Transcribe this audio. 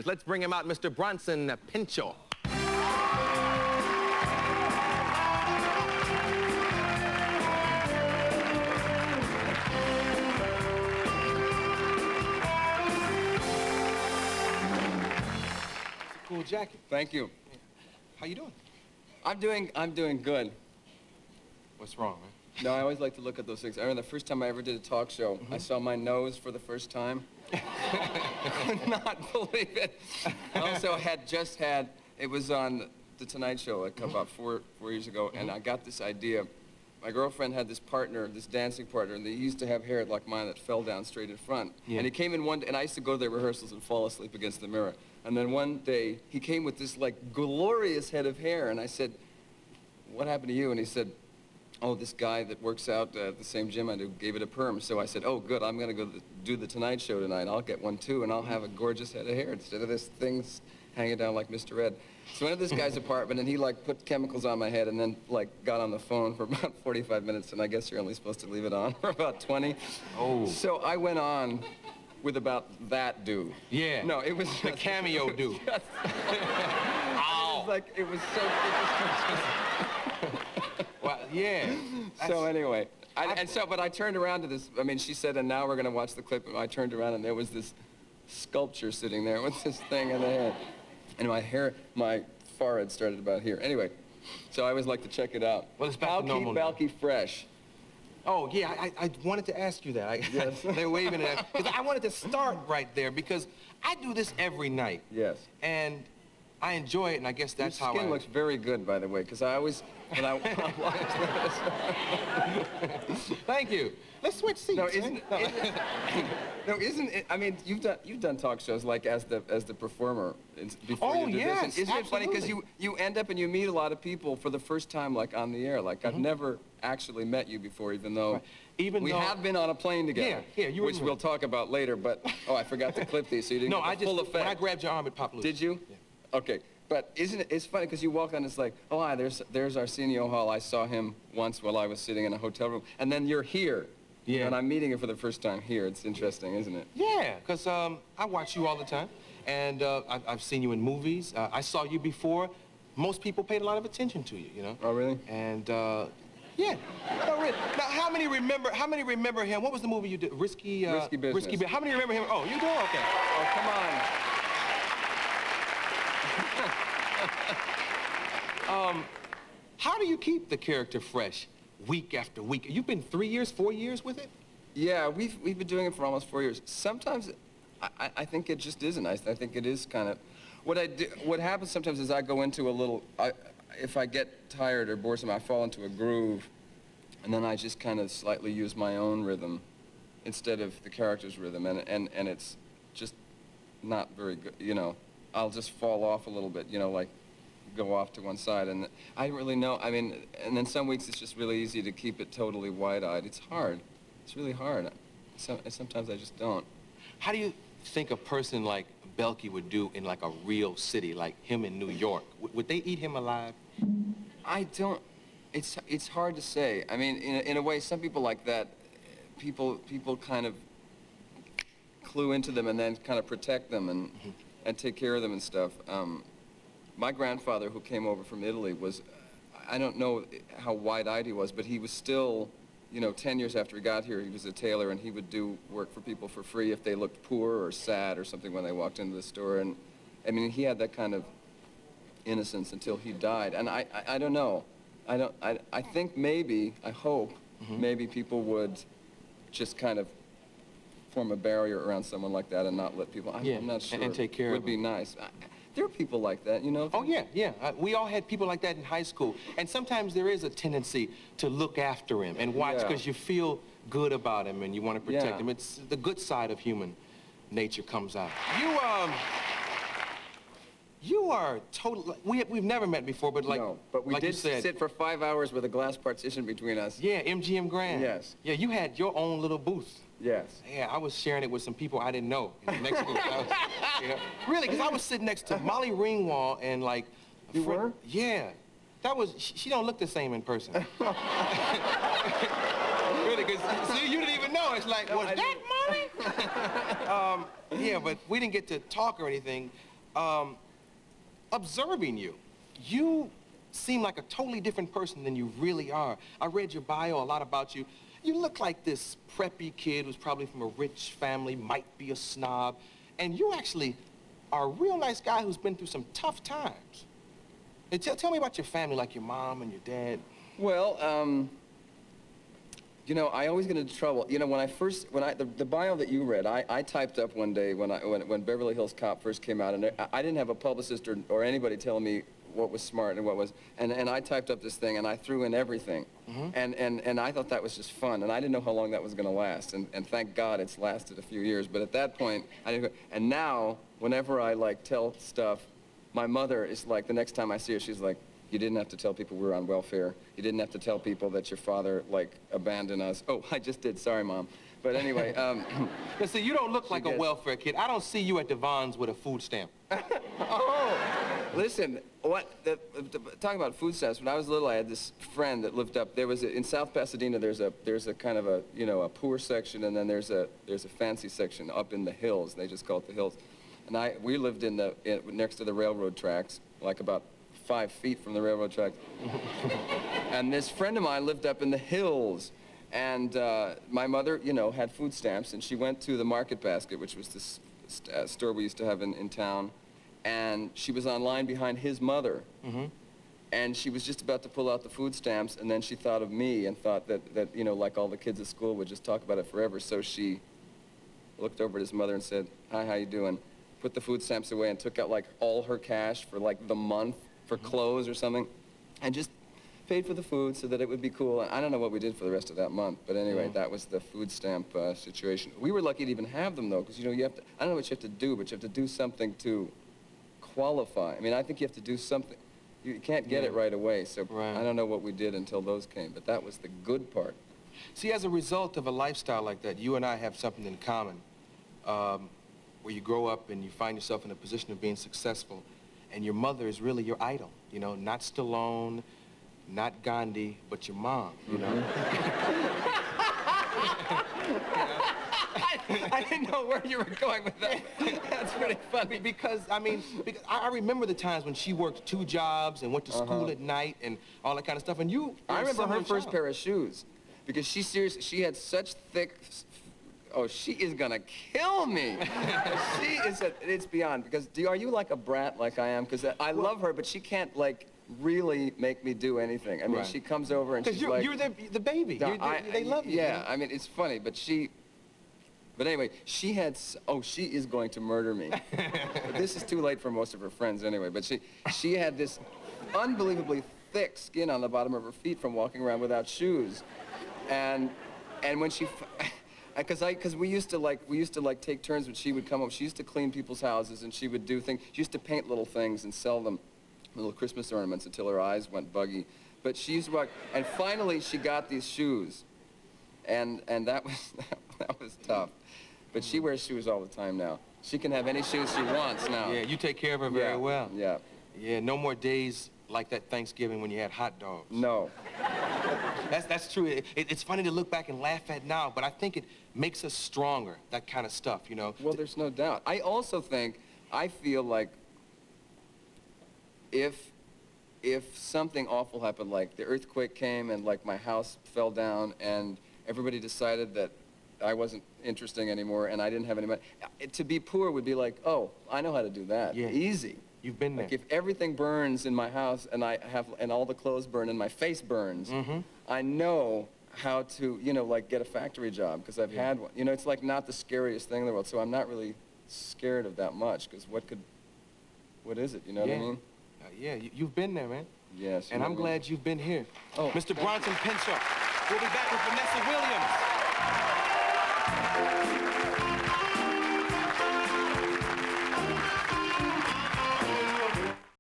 Let's bring him out, Mr. Bronson Pinchot. Cool jacket. Thank you. How you doing? I'm doing good. What's wrong, man? No, I always like to look at those things. I remember the first time I ever did a talk show, I saw my nose for the first time. I could not believe it. I also had just had, it was on The Tonight Show like about four years ago, and I got this idea. My girlfriend had this partner, this dancing partner, and he used to have hair like mine that fell down straight in front. Yeah. And he came in one day, and I used to go to their rehearsals and fall asleep against the mirror. And then one day, he came with this like glorious head of hair, and I said, "What happened to you?" And he said, "Oh, this guy that works out at the same gym I do gave it a perm." So I said, "Oh, good, I'm gonna go do the Tonight Show tonight. I'll get one too, and I'll have a gorgeous head of hair instead of this thing hanging down like Mr. Ed." So I went to this guy's apartment, and he like put chemicals on my head, and then like got on the phone for about 45 minutes, and I guess you're only supposed to leave it on for about 20. Oh. So I went on with about that do. Yeah. No, it was the cameo do. Ow. It was so. Well, yeah. So anyway, but I turned around to this. I mean, she said, "And now we're gonna watch the clip." And I turned around, and there was this sculpture sitting there with this thing in the head, and my forehead started about here. Anyway, so I always like to check it out. Well, it's back to normal now. How keep Balky fresh? Oh, yeah, I wanted to ask you that. Yes. They're waving at us. Because I wanted to start right there, because I do this every night. Yes. And I enjoy it, and I guess that's how Your skin looks very good, by the way, because I always, when I watch this. Thank you. Let's switch seats. No, isn't it? I mean, you've done talk shows like as the performer before you did this. And isn't it funny because you end up and you meet a lot of people for the first time like on the air. Like I've never actually met you before, even though we have been on a plane together. Yeah, you which we'll talk about later. But I forgot to clip these, so you didn't get the full effect. When I grabbed your arm, it popped loose. Did you? Yeah. Okay. But isn't it? It's funny because you walk on. It's like, oh, hi, there's Arsenio Hall. I saw him once while I was sitting in a hotel room, and then you're here. Yeah. And I'm meeting you for the first time here. It's interesting, isn't it? Yeah, because I watch you all the time, and I've seen you in movies. I saw you before. Most people paid a lot of attention to you, you know? Oh, really? And, yeah. No, really. Now, how many remember him? What was the movie you did? Risky Business. Risky Business. How many remember him? Oh, you do? Okay. Oh, come on. How do you keep the character fresh? Week after week. You've been 3 years, 4 years with it? Yeah, we've been doing it for almost 4 years. Sometimes I think it just isn't. I think it is kind of what happens sometimes is I go into a little if I get tired or bored, I fall into a groove, and then I just kind of slightly use my own rhythm instead of the character's rhythm, and it's just not very good. You know, I'll just fall off a little bit. You know, like go off to one side, and I don't really know. I mean, and then some weeks it's just really easy to keep it totally wide-eyed. It's hard. It's really hard. Sometimes I just don't. How do you think a person like Belky would do in like a real city, like him in New York? Would they eat him alive? I don't. It's hard to say. I mean, in a way, some people like that, people kind of clue into them and then kind of protect them and take care of them and stuff. My grandfather, who came over from Italy, was, I don't know how wide-eyed he was, but he was still, you know, 10 years after he got here, he was a tailor, and he would do work for people for free if they looked poor or sad or something when they walked into the store. And, I mean, he had that kind of innocence until he died. And I don't know. I think maybe, I hope, maybe people would just kind of form a barrier around someone like that and not let people, I'm not sure. And take care of them. Would be nice. There are people like that, you know? Oh, yeah, yeah. We all had people like that in high school. And sometimes there is a tendency to look after him and watch because you feel good about him and you want to protect him. It's the good side of human nature comes out. You are totally, we've never met before, but like, no, but we like did you said, sit for 5 hours with a glass partition between us. Yeah, MGM Grand. Yes. Yeah, you had your own little booth. Yes. Yeah, I was sharing it with some people I didn't know in the next booth. You know, really, because I was sitting next to Molly Ringwald and like... You were? Yeah. That was, she don't look the same in person. Really, because see, you didn't even know. It's like, was that Molly? Really? Yeah, but we didn't get to talk or anything. Observing you, you seem like a totally different person than you really are. I read your bio, a lot about you. You look like this preppy kid who's probably from a rich family, might be a snob, and you actually are a real nice guy who's been through some tough times. And tell me about your family, like your mom and your dad. Well, you know, I always get into trouble. You know, the bio that you read, I typed up one day when Beverly Hills Cop first came out, and I didn't have a publicist or anybody telling me what was smart and what was, and I typed up this thing and I threw in everything, and I thought that was just fun, and I didn't know how long that was going to last, and thank God it's lasted a few years. But at that point, I didn't. And now, whenever I like tell stuff, my mother is like, the next time I see her, she's like, you didn't have to tell people we were on welfare. You didn't have to tell people that your father, like, abandoned us. Oh, I just did. Sorry, Mom. But anyway, Now, see, you don't look like a welfare kid. I don't see you at Devon's with a food stamp. Oh, listen, talking about food stamps, when I was little, I had this friend that lived up, in South Pasadena, there's a kind of a, you know, a poor section, and then there's a fancy section up in the hills. They just call it the hills. And we lived next to the railroad tracks, like about 5 feet from the railroad tracks. And this friend of mine lived up in the hills. And my mother, you know, had food stamps, and she went to the Market Basket, which was this store we used to have in town, and she was online behind his mother. And she was just about to pull out the food stamps, and then she thought of me and thought that, you know, like all the kids at school would just talk about it forever. So she looked over at his mother and said, "Hi, how you doing?" Put the food stamps away and took out like all her cash for like the month for clothes or something, and just paid for the food so that it would be cool. And I don't know what we did for the rest of that month, but anyway, that was the food stamp situation. We were lucky to even have them, though, because, you know, I don't know what you have to do, but you have to do something to qualify. I mean, I think you have to do something. You can't get it right away, so I don't know what we did until those came, but that was the good part. See, as a result of a lifestyle like that, you and I have something in common, where you grow up and you find yourself in a position of being successful, and your mother is really your idol, you know, not Stallone, not Gandhi, but your mom, you know? I didn't know where you were going with that. That's pretty funny. Because I remember the times when she worked 2 jobs and went to school at night and all that kind of stuff, and I remember her first pair of shoes, because she had such thick, oh, she is gonna kill me. It's beyond, because are you like a brat like I am? Because I love her, but she can't, like, really make me do anything. I mean, she comes over and she's like... Because you're the baby. They love you. Yeah, I mean, it's funny, but anyway, she is going to murder me. But this is too late for most of her friends anyway, but she had this unbelievably thick skin on the bottom of her feet from walking around without shoes. And when she... Because we used to take turns when she would come home. She used to clean people's houses, and she would do things. She used to paint little things and sell them, little Christmas ornaments, until her eyes went buggy. But she used to walk, and finally she got these shoes, and that was tough. But she wears shoes all the time now. She can have any shoes she wants now. Yeah, you take care of her very well. Yeah. Yeah, no more days like that Thanksgiving when you had hot dogs. No. That's true. It's funny to look back and laugh at now, but I think it makes us stronger, that kind of stuff, you know? Well, there's no doubt. I also I feel like if something awful happened, like the earthquake came and like my house fell down and everybody decided that I wasn't interesting anymore and I didn't have any money, to be poor would be like, oh, I know how to do that. Yeah. Easy. You've been there. Like if everything burns in my house and and all the clothes burn and my face burns, I know how to, you know, like get a factory job because I've had one. You know, it's like not the scariest thing in the world, so I'm not really scared of that much because what is it, you know what I mean? Yeah, you've been there, man. Yes. And I'm glad you've been here. Oh, Mr. Bronson Pinchot. We'll be back with Vanessa Williams.